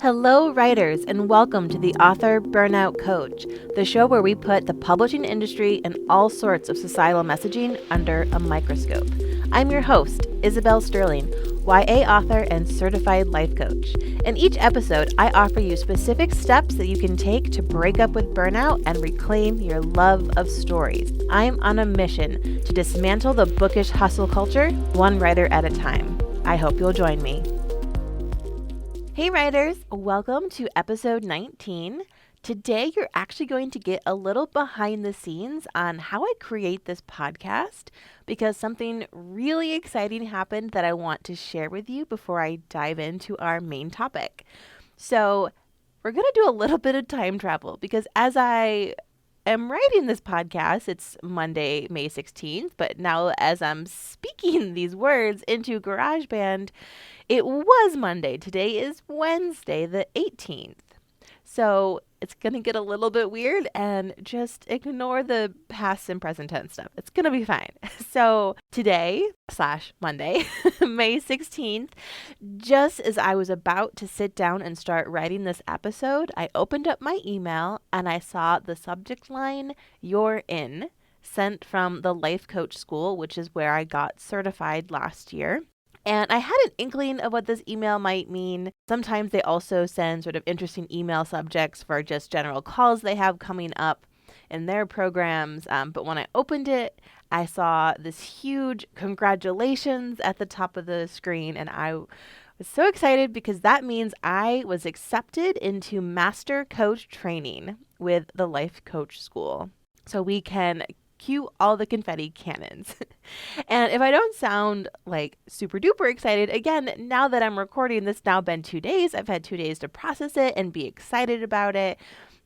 Hello, writers, and welcome to the Author Burnout Coach, the show where we put the publishing industry and all sorts of societal messaging under a microscope. I'm your host, Isabel Sterling, YA author and certified life coach. In each episode, I offer you specific steps that you can take to break up with burnout and reclaim your love of stories. I'm on a mission to dismantle the bookish hustle culture, one writer at a time. I hope you'll join me. Hey writers, welcome to episode 19. Today you're actually going to get a little behind the scenes on how I create this podcast because something really exciting happened that I want to share with you before I dive into our main topic. So we're going to do a little bit of time travel because as I am writing this podcast, it's Monday, May 16th, but now as I'm speaking these words into GarageBand, it was Monday. Today is Wednesday, the 18th. So it's going to get a little bit weird and just ignore the past and present tense stuff. It's going to be fine. So today / Monday, May 16th, just as I was about to sit down and start writing this episode, I opened up my email and I saw the subject line, "You're in," sent from the Life Coach School, which is where I got certified last year. And I had an inkling of what this email might mean. Sometimes they also send sort of interesting email subjects for just general calls they have coming up in their programs. But when I opened it, I saw this huge congratulations at the top of the screen. And I was so excited because that means I was accepted into Master Coach training with the Life Coach School. So we can cue all the confetti cannons. And if I don't sound like super duper excited, again, now that I'm recording this, now been 2 days, I've had 2 days to process it and be excited about it.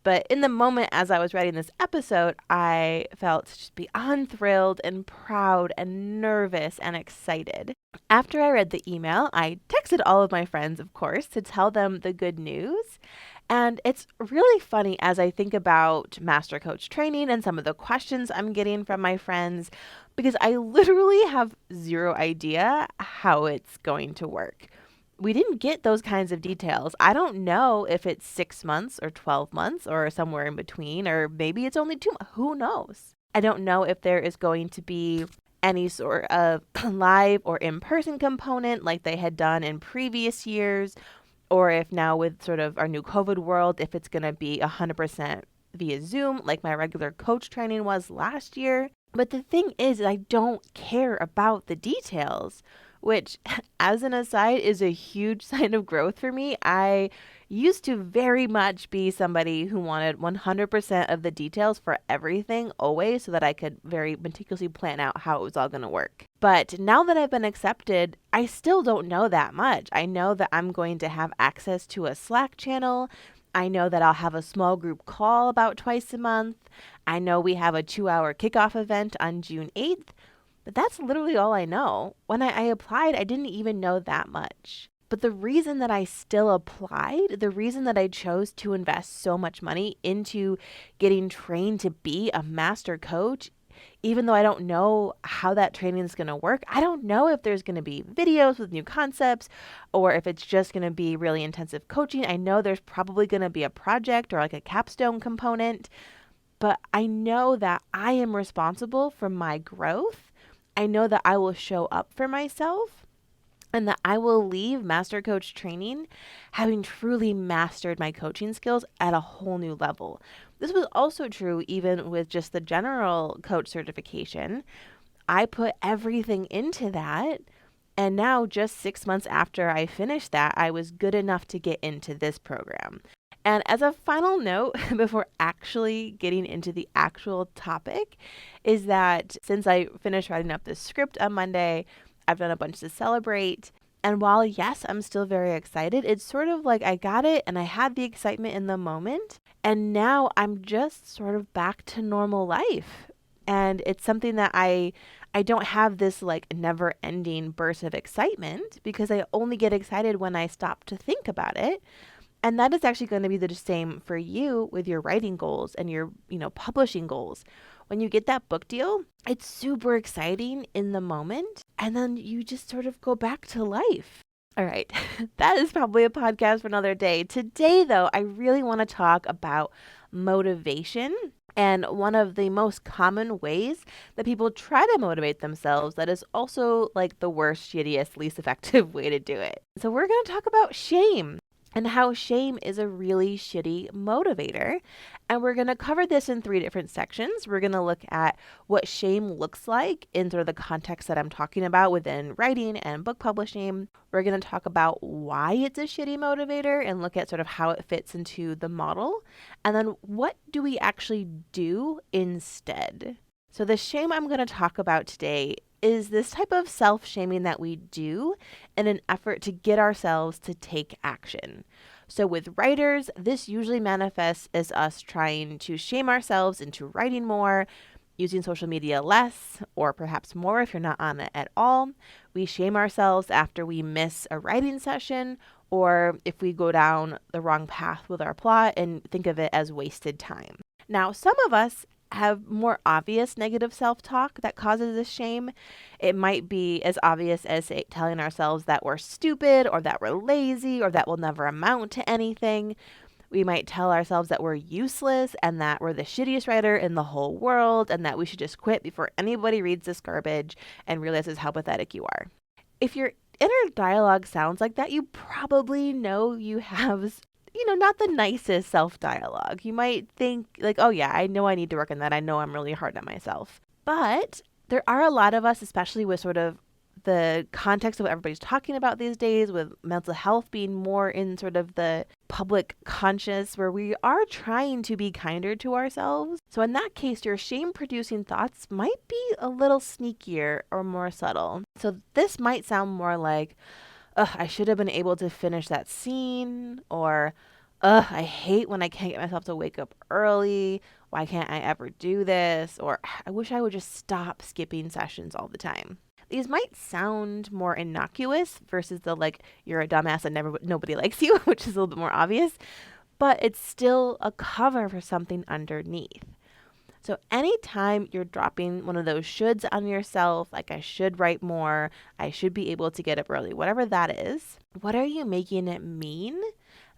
But in the moment as I was writing this episode, I felt just beyond thrilled and proud and nervous and excited. After I read the email, I texted all of my friends, of course, to tell them the good news. And it's really funny as I think about Master Coach training and some of the questions I'm getting from my friends, because I literally have zero idea how it's going to work. We didn't get those kinds of details. I don't know if it's 6 months or 12 months or somewhere in between, or maybe it's only 2 months. Who knows? I don't know if there is going to be any sort of live or in-person component like they had done in previous years, or if now with sort of our new COVID world, if it's going to be 100% via Zoom like my regular coach training was last year. But the thing is, I don't care about the details, which as an aside is a huge sign of growth for me. I used to very much be somebody who wanted 100% of the details for everything always so that I could very meticulously plan out how it was all going to work. But now that I've been accepted, I still don't know that much. I know that I'm going to have access to a Slack channel. I know that I'll have a small group call about twice a month. I know we have a 2-hour kickoff event on June 8th. But that's literally all I know. When I applied, I didn't even know that much. But the reason that I still applied, the reason that I chose to invest so much money into getting trained to be a master coach, even though I don't know how that training is going to work, I don't know if there's going to be videos with new concepts or if it's just going to be really intensive coaching. I know there's probably going to be a project or like a capstone component, but I know that I am responsible for my growth. I know that I will show up for myself and that I will leave Master Coach training having truly mastered my coaching skills at a whole new level. This was also true even with just the general coach certification. I put everything into that. And now just 6 months after I finished that, I was good enough to get into this program. And as a final note, before actually getting into the actual topic, is that since I finished writing up this script on Monday, I've done a bunch to celebrate. And while, yes, I'm still very excited, it's sort of like I got it and I had the excitement in the moment. And now I'm just sort of back to normal life. And it's something that I don't have this like never ending burst of excitement because I only get excited when I stop to think about it. And that is actually going to be the same for you with your writing goals and your, publishing goals. When you get that book deal, it's super exciting in the moment. And then you just sort of go back to life. All right, that is probably a podcast for another day. Today, though, I really want to talk about motivation. And one of the most common ways that people try to motivate themselves that is also like the worst, shittiest, least effective way to do it. So, we're going to talk about shame and how shame is a really shitty motivator. And we're going to cover this in three different sections. We're going to look at what shame looks like in sort of the context that I'm talking about within writing and book publishing. We're going to talk about why it's a shitty motivator and look at sort of how it fits into the model. And then what do we actually do instead? So, the shame I'm going to talk about today is this type of self-shaming that we do in an effort to get ourselves to take action. So with writers, this usually manifests as us trying to shame ourselves into writing more, using social media less, or perhaps more if you're not on it at all. We shame ourselves after we miss a writing session, or if we go down the wrong path with our plot and think of it as wasted time. Now, some of us have more obvious negative self-talk that causes this shame. It might be as obvious as telling ourselves that we're stupid or that we're lazy or that we'll never amount to anything. We might tell ourselves that we're useless and that we're the shittiest writer in the whole world and that we should just quit before anybody reads this garbage and realizes how pathetic you are. If your inner dialogue sounds like that, you probably know you have not the nicest self-dialogue. You might think like, oh yeah, I know I need to work on that. I know I'm really hard on myself. But there are a lot of us, especially with sort of the context of what everybody's talking about these days, with mental health being more in sort of the public conscious, where we are trying to be kinder to ourselves. So in that case, your shame-producing thoughts might be a little sneakier or more subtle. So this might sound more like, ugh, I should have been able to finish that scene, or ugh, I hate when I can't get myself to wake up early. Why can't I ever do this? Or I wish I would just stop skipping sessions all the time. These might sound more innocuous versus the like, you're a dumbass and nobody likes you, which is a little bit more obvious, but it's still a cover for something underneath. So anytime you're dropping one of those shoulds on yourself, like I should write more, I should be able to get up early, whatever that is, what are you making it mean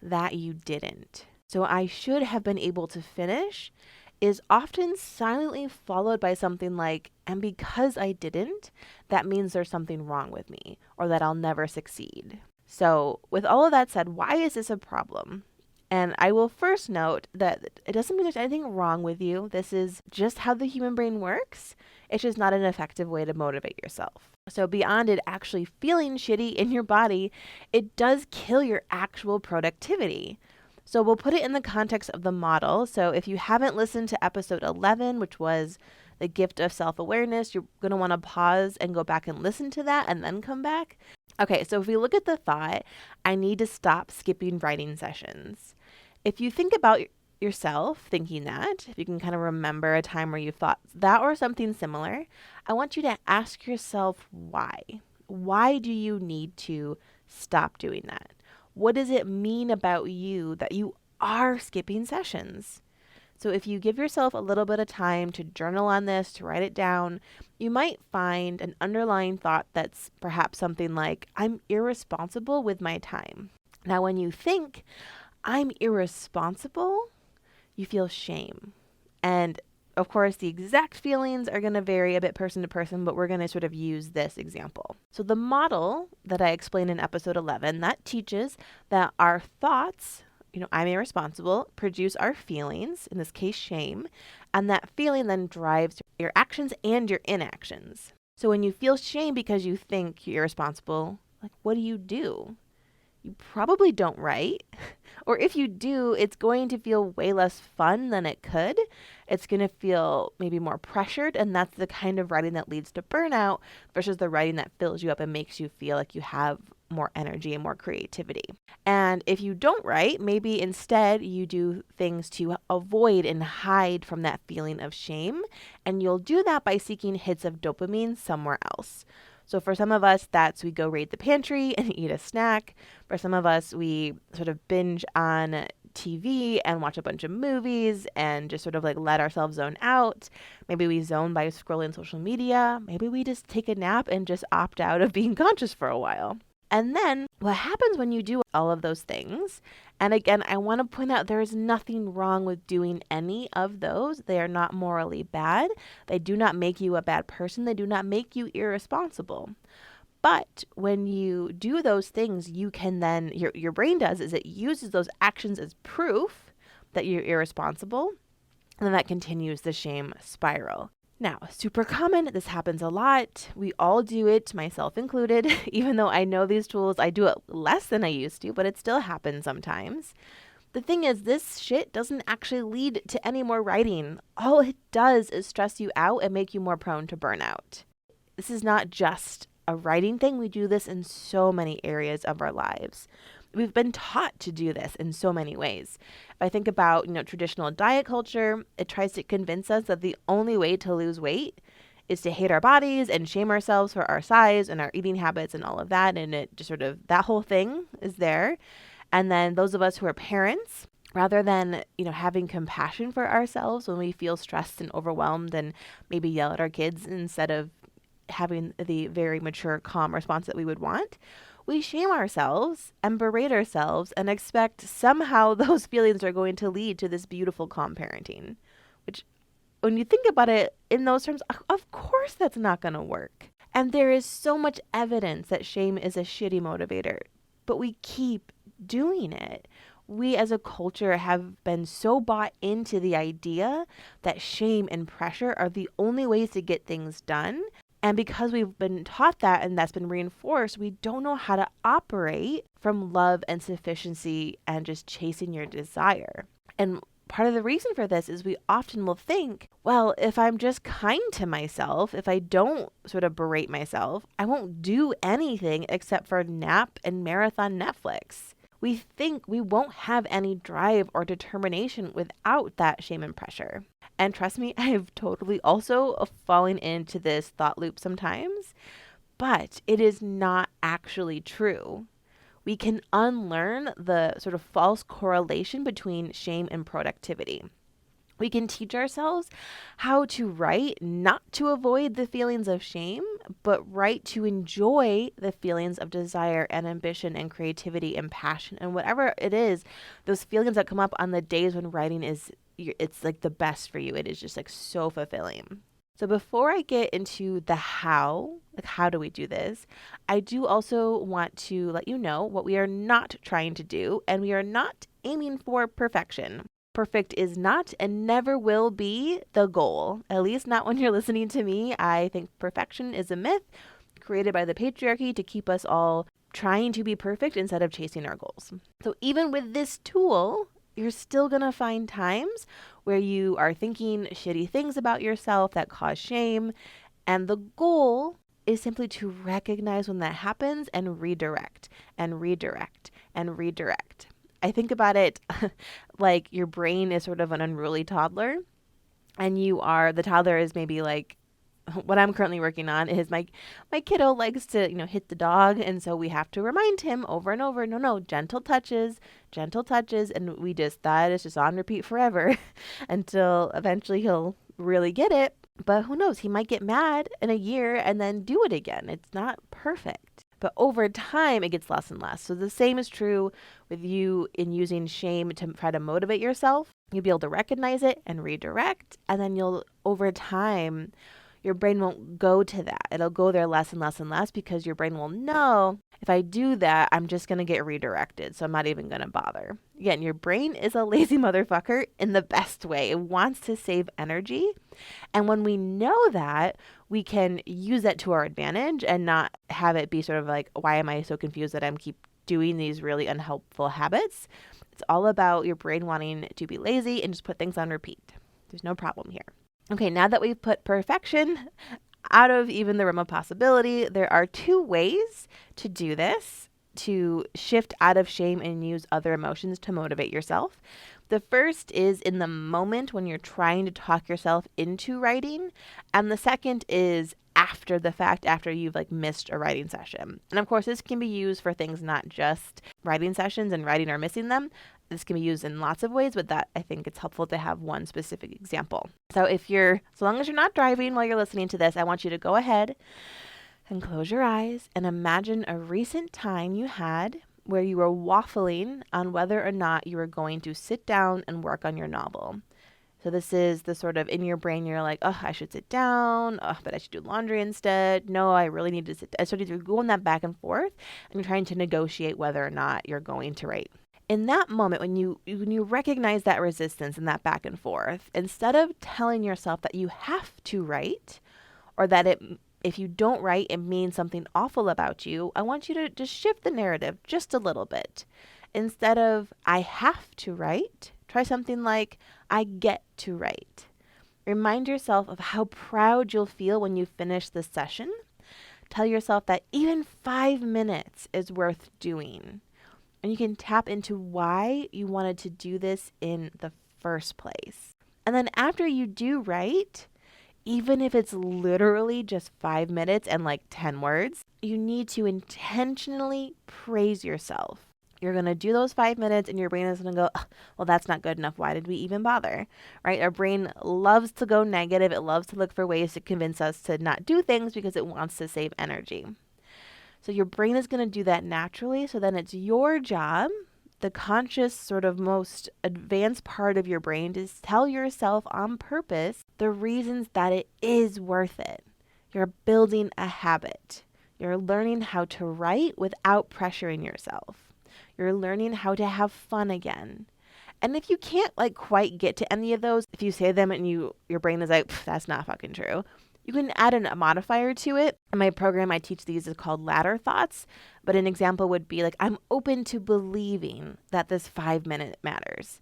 that you didn't? So I should have been able to finish is often silently followed by something like, and because I didn't, that means there's something wrong with me or that I'll never succeed. So with all of that said, why is this a problem? And I will first note that it doesn't mean there's anything wrong with you. This is just how the human brain works. It's just not an effective way to motivate yourself. So beyond it actually feeling shitty in your body, it does kill your actual productivity. So we'll put it in the context of the model. So if you haven't listened to episode 11, which was the gift of self-awareness, you're going to want to pause and go back and listen to that and then come back. Okay, so if we look at the thought, I need to stop skipping writing sessions. If you think about yourself thinking that, if you can kind of remember a time where you thought that or something similar, I want you to ask yourself why. Why do you need to stop doing that? What does it mean about you that you are skipping sessions? So if you give yourself a little bit of time to journal on this, to write it down, you might find an underlying thought that's perhaps something like, I'm irresponsible with my time. Now, when you think, I'm irresponsible, you feel shame. And of course, the exact feelings are going to vary a bit person to person, but we're going to sort of use this example. So the model that I explained in episode 11, that teaches that our thoughts, I'm irresponsible, produce our feelings, in this case, shame, and that feeling then drives your actions and your inactions. So when you feel shame because you think you're irresponsible, like, what do? You probably don't write. Or if you do, it's going to feel way less fun than it could. It's going to feel maybe more pressured, and that's the kind of writing that leads to burnout versus the writing that fills you up and makes you feel like you have more energy and more creativity. And if you don't write, maybe instead you do things to avoid and hide from that feeling of shame, and you'll do that by seeking hits of dopamine somewhere else. So for some of us, that's we go raid the pantry and eat a snack. For some of us, we sort of binge on TV and watch a bunch of movies and just sort of like let ourselves zone out. Maybe we zone by scrolling social media. Maybe we just take a nap and just opt out of being conscious for a while. And then what happens when you do all of those things? And again, I want to point out there is nothing wrong with doing any of those. They are not morally bad. They do not make you a bad person. They do not make you irresponsible. But when you do those things, you can then, your brain does is it uses those actions as proof that you're irresponsible. And then that continues the shame spiral. Now, super common, this happens a lot. We all do it, myself included. Even though I know these tools, I do it less than I used to, but it still happens sometimes. The thing is, this shit doesn't actually lead to any more writing. All it does is stress you out and make you more prone to burnout. This is not just a writing thing. We do this in so many areas of our lives. We've been taught to do this in so many ways. If I think about, traditional diet culture, it tries to convince us that the only way to lose weight is to hate our bodies and shame ourselves for our size and our eating habits and all of that. And it just sort of, that whole thing is there. And then those of us who are parents, rather than, having compassion for ourselves when we feel stressed and overwhelmed and maybe yell at our kids instead of having the very mature, calm response that we would want, we shame ourselves and berate ourselves and expect somehow those feelings are going to lead to this beautiful, calm parenting, which when you think about it in those terms, of course that's not going to work. And there is so much evidence that shame is a shitty motivator, but we keep doing it. We as a culture have been so bought into the idea that shame and pressure are the only ways to get things done. And because we've been taught that and that's been reinforced, we don't know how to operate from love and sufficiency and just chasing your desire. And part of the reason for this is we often will think, well, if I'm just kind to myself, if I don't sort of berate myself, I won't do anything except for nap and marathon Netflix. We think we won't have any drive or determination without that shame and pressure. And trust me, I've totally also fallen into this thought loop sometimes, but it is not actually true. We can unlearn the sort of false correlation between shame and productivity. We can teach ourselves how to write, not to avoid the feelings of shame, but write to enjoy the feelings of desire and ambition and creativity and passion and whatever it is, those feelings that come up on the days when writing it's like the best for you. It is just like so fulfilling. So before I get into the how do we do this, I do also want to let you know what we are not trying to do, and we are not aiming for perfection. Perfect is not and never will be the goal, at least not when you're listening to me. I think perfection is a myth created by the patriarchy to keep us all trying to be perfect instead of chasing our goals. So even with this tool, you're still going to find times where you are thinking shitty things about yourself that cause shame. And the goal is simply to recognize when that happens and redirect and redirect and redirect. I think about it like your brain is sort of an unruly toddler, and the toddler is maybe like, what I'm currently working on is my kiddo likes to, hit the dog. And so we have to remind him over and over, no, gentle touches. And that is just on repeat forever until eventually he'll really get it. But who knows? He might get mad in a year and then do it again. It's not perfect. But over time, it gets less and less. So the same is true with you in using shame to try to motivate yourself. You'll be able to recognize it and redirect. And then over time, your brain won't go to that. It'll go there less and less and less because your brain will know, if I do that, I'm just going to get redirected. So I'm not even going to bother. Again, your brain is a lazy motherfucker in the best way. It wants to save energy. And when we know that, we can use that to our advantage and not have it be sort of like, why am I so confused that I'm keep doing these really unhelpful habits? It's all about your brain wanting to be lazy and just put things on repeat. There's no problem here. Okay, now that we've put perfection out of even the realm of possibility, there are two ways to do this, to shift out of shame and use other emotions to motivate yourself. The first is in the moment when you're trying to talk yourself into writing, and the second is after the fact, after you've missed a writing session. And of course, this can be used for things not just writing sessions and writing or missing them. This can be used in lots of ways, but I think it's helpful to have one specific example. So so long as you're not driving while you're listening to this, I want you to go ahead And close your eyes and imagine a recent time you had where you were waffling on whether or not you were going to sit down and work on your novel. So this is the sort of in your brain, you're like, oh, I should sit down. Oh, but I should do laundry instead. No, I really need to sit down. So you're going that back and forth and you're trying to negotiate whether or not you're going to write. In that moment, when you recognize that resistance and that back and forth, instead of telling yourself that you have to write or that if you don't write, it means something awful about you, I want you to just shift the narrative just a little bit. Instead of I have to write, try something like I get to write. Remind yourself of how proud you'll feel when you finish this session. Tell yourself that even 5 minutes is worth doing. And you can tap into why you wanted to do this in the first place. And then after you do write, even if it's literally just 5 minutes and like 10 words, you need to intentionally praise yourself. You're going to do those 5 minutes and your brain is going to go, well, that's not good enough. Why did we even bother? Right? Our brain loves to go negative. It loves to look for ways to convince us to not do things because it wants to save energy. So your brain is going to do that naturally. So then it's your job, the conscious sort of most advanced part of your brain, to tell yourself on purpose the reasons that it is worth it. You're building a habit. You're learning how to write without pressuring yourself. You're learning how to have fun again. And if you can't quite get to any of those, if you say them and your brain is like, that's not fucking true, you can add a modifier to it. In my program, I teach these is called ladder thoughts. But an example would be I'm open to believing that this 5 minute matters.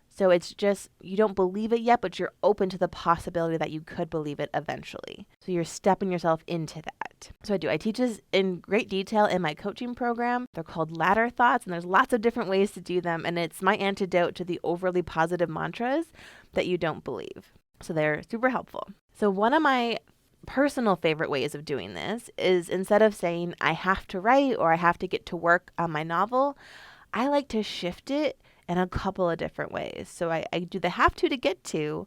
So it's just, you don't believe it yet, but you're open to the possibility that you could believe it eventually. So you're stepping yourself into that. So I teach this in great detail in my coaching program. They're called ladder thoughts, and there's lots of different ways to do them. And it's my antidote to the overly positive mantras that you don't believe. So they're super helpful. So one of my personal favorite ways of doing this is, instead of saying I have to write or I have to get to work on my novel, I like to shift it in a couple of different ways. So I do the have to get to,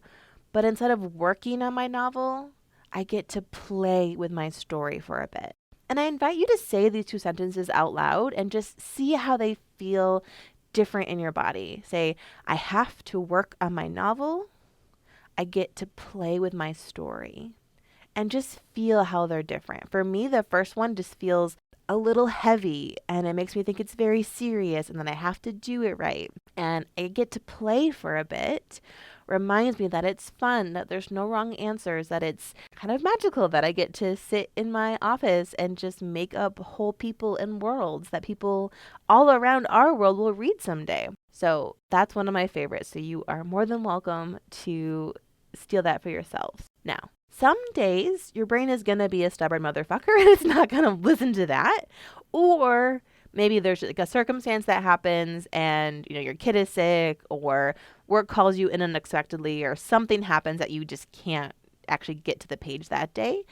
but instead of working on my novel, I get to play with my story for a bit. And I invite you to say these 2 sentences out loud and just see how they feel different in your body. Say, I have to work on my novel. I get to play with my story. And just feel how they're different. For me, the first one just feels a little heavy and it makes me think it's very serious and then I have to do it right. And I get to play for a bit. Reminds me that it's fun, that there's no wrong answers, that it's kind of magical that I get to sit in my office and just make up whole people and worlds that people all around our world will read someday. So that's one of my favorites. So you are more than welcome to steal that for yourselves. Now, some days your brain is going to be a stubborn motherfucker and it's not going to listen to that. Or maybe there's a circumstance that happens and your kid is sick or work calls you in unexpectedly or something happens that you just can't actually get to the page that day.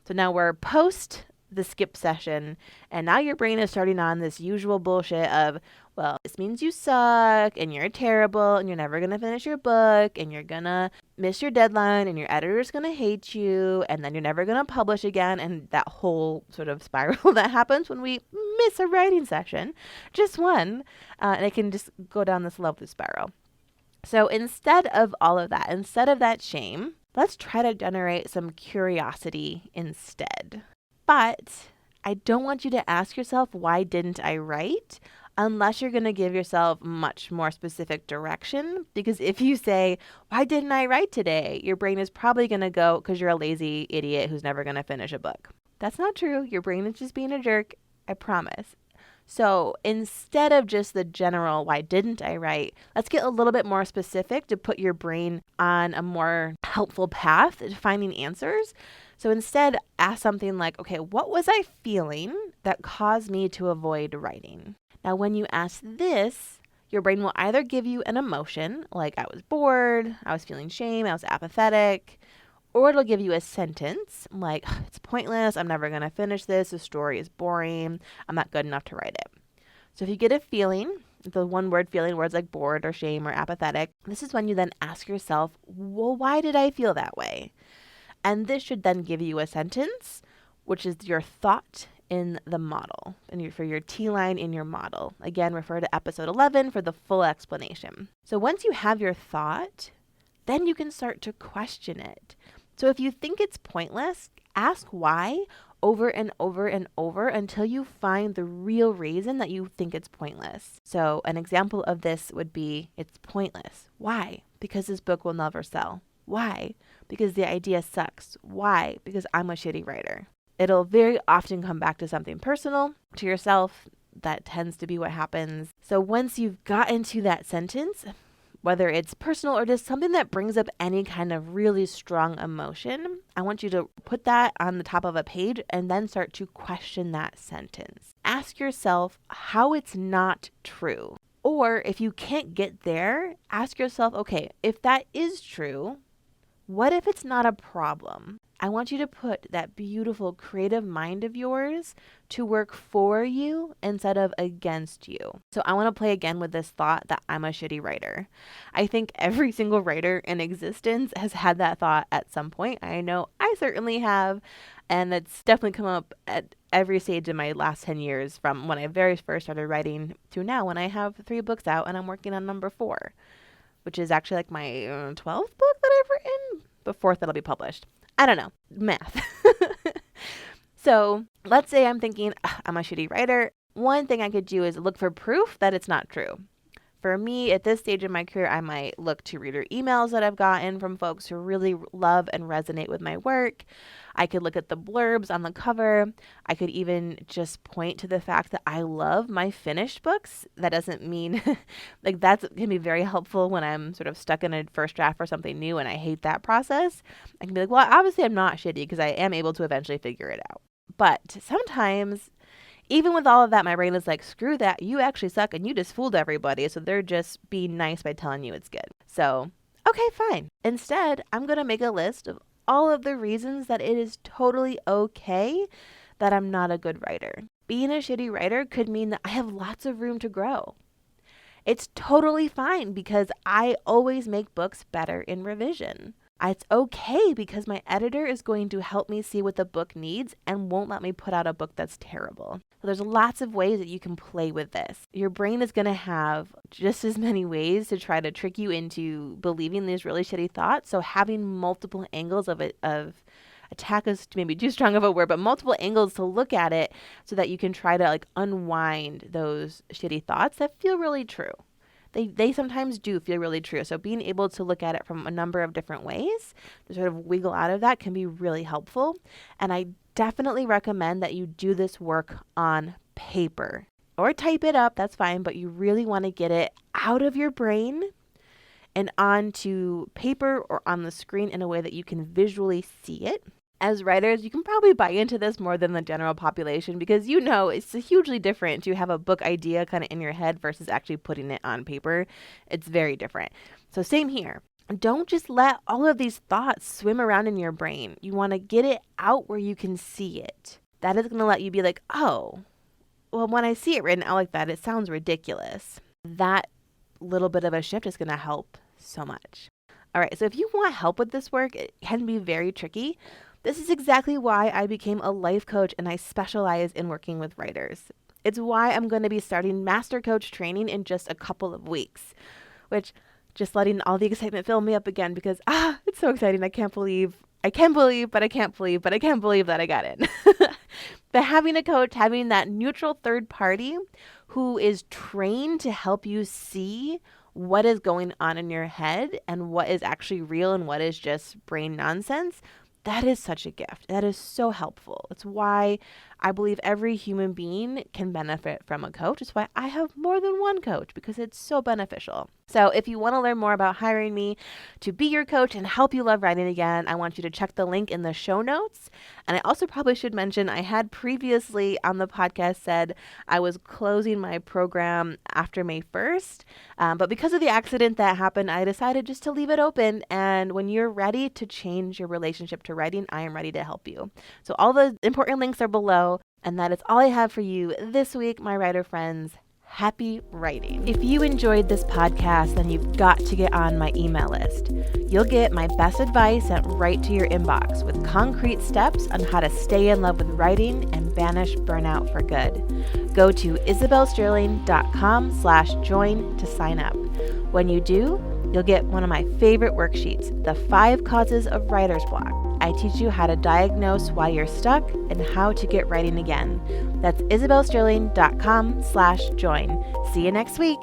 So now we're post the skip session and now your brain is starting on this usual bullshit of, well, this means you suck and you're terrible and you're never going to finish your book and you're going to miss your deadline and your editor's going to hate you and then you're never going to publish again, and that whole sort of spiral that happens when we miss a writing session, just one, and it can just go down this lovely spiral. So instead of all of that, instead of that shame, let's try to generate some curiosity instead. But I don't want you to ask yourself, why didn't I write? Unless you're going to give yourself much more specific direction. Because if you say, why didn't I write today? Your brain is probably going to go, because you're a lazy idiot who's never going to finish a book. That's not true. Your brain is just being a jerk. I promise. So instead of just the general, why didn't I write? Let's get a little bit more specific to put your brain on a more helpful path to finding answers. So instead, ask something like, okay, what was I feeling that caused me to avoid writing? Now, when you ask this, your brain will either give you an emotion, like I was bored, I was feeling shame, I was apathetic, or it'll give you a sentence like, it's pointless, I'm never going to finish this, the story is boring, I'm not good enough to write it. So if you get a feeling, the one word feeling, words like bored or shame or apathetic, this is when you then ask yourself, well, why did I feel that way? And this should then give you a sentence. which is your thought in the model, and for your T line in your model. Again, refer to episode 11 for the full explanation. So once you have your thought, then you can start to question it. So if you think it's pointless, ask why over and over and over until you find the real reason that you think it's pointless. So an example of this would be, it's pointless. Why? Because this book will never sell. Why? Because the idea sucks. Why? Because I'm a shitty writer. It'll very often come back to something personal, to yourself. That tends to be what happens. So once you've got into that sentence, whether it's personal or just something that brings up any kind of really strong emotion, I want you to put that on the top of a page and then start to question that sentence. Ask yourself how it's not true. Or if you can't get there, ask yourself, okay, if that is true, what if it's not a problem? I want you to put that beautiful creative mind of yours to work for you instead of against you. So I want to play again with this thought that I'm a shitty writer. I think every single writer in existence has had that thought at some point. I know I certainly have, and it's definitely come up at every stage in my last 10 years, from when I very first started writing to now when I have 3 books out and I'm working on number 4, which is actually like my 12th book that I've written, the 4th that'll be published. I don't know, math. So let's say I'm thinking, I'm a shitty writer. One thing I could do is look for proof that it's not true. For me, at this stage in my career, I might look to reader emails that I've gotten from folks who really love and resonate with my work. I could look at the blurbs on the cover. I could even just point to the fact that I love my finished books. That doesn't mean, like, that can be very helpful when I'm sort of stuck in a first draft for something new and I hate that process. I can be like, well, obviously I'm not shitty because I am able to eventually figure it out. But sometimes, even with all of that, my brain is like, screw that. You actually suck and you just fooled everybody. So they're just being nice by telling you it's good. So, okay, fine. Instead, I'm going to make a list of all of the reasons that it is totally okay that I'm not a good writer. Being a shitty writer could mean that I have lots of room to grow. It's totally fine because I always make books better in revision. It's okay because my editor is going to help me see what the book needs and won't let me put out a book that's terrible. So there's lots of ways that you can play with this. Your brain is going to have just as many ways to try to trick you into believing these really shitty thoughts. So having multiple angles of attack is maybe too strong of a word, but multiple angles to look at it so that you can try to like unwind those shitty thoughts that feel really true. They sometimes do feel really true. So being able to look at it from a number of different ways to sort of wiggle out of that can be really helpful. And I definitely recommend that you do this work on paper or type it up. That's fine. But you really want to get it out of your brain and onto paper or on the screen in a way that you can visually see it. As writers, you can probably buy into this more than the general population because you know it's hugely different to have a book idea kind of in your head versus actually putting it on paper. It's very different. So same here. Don't just let all of these thoughts swim around in your brain. You want to get it out where you can see it. That is going to let you be like, oh, well, when I see it written out like that, it sounds ridiculous. That little bit of a shift is going to help so much. All right, so if you want help with this work, it can be very tricky. This is exactly why I became a life coach and I specialize in working with writers. It's why I'm going to be starting Master Coach training in just a couple of weeks, which just letting all the excitement fill me up again because, it's so exciting. I can't believe, but I can't believe that I got it. But having a coach, having that neutral third party who is trained to help you see what is going on in your head and what is actually real and what is just brain nonsense, that is such a gift. That is so helpful. It's why I believe every human being can benefit from a coach. It's why I have more than one coach because it's so beneficial. So if you want to learn more about hiring me to be your coach and help you love writing again, I want you to check the link in the show notes. And I also probably should mention I had previously on the podcast said I was closing my program after May 1st. But because of the accident that happened, I decided just to leave it open. And when you're ready to change your relationship to writing, I am ready to help you. So all the important links are below. And that is all I have for you this week, my writer friends. Happy writing. If you enjoyed this podcast, then you've got to get on my email list. You'll get my best advice sent right to your inbox with concrete steps on how to stay in love with writing and banish burnout for good. Go to isabelsterling.com/join to sign up. When you do, you'll get one of my favorite worksheets, the 5 causes of writer's block. I teach you how to diagnose why you're stuck and how to get writing again. That's isabelsterling.com/join. See you next week.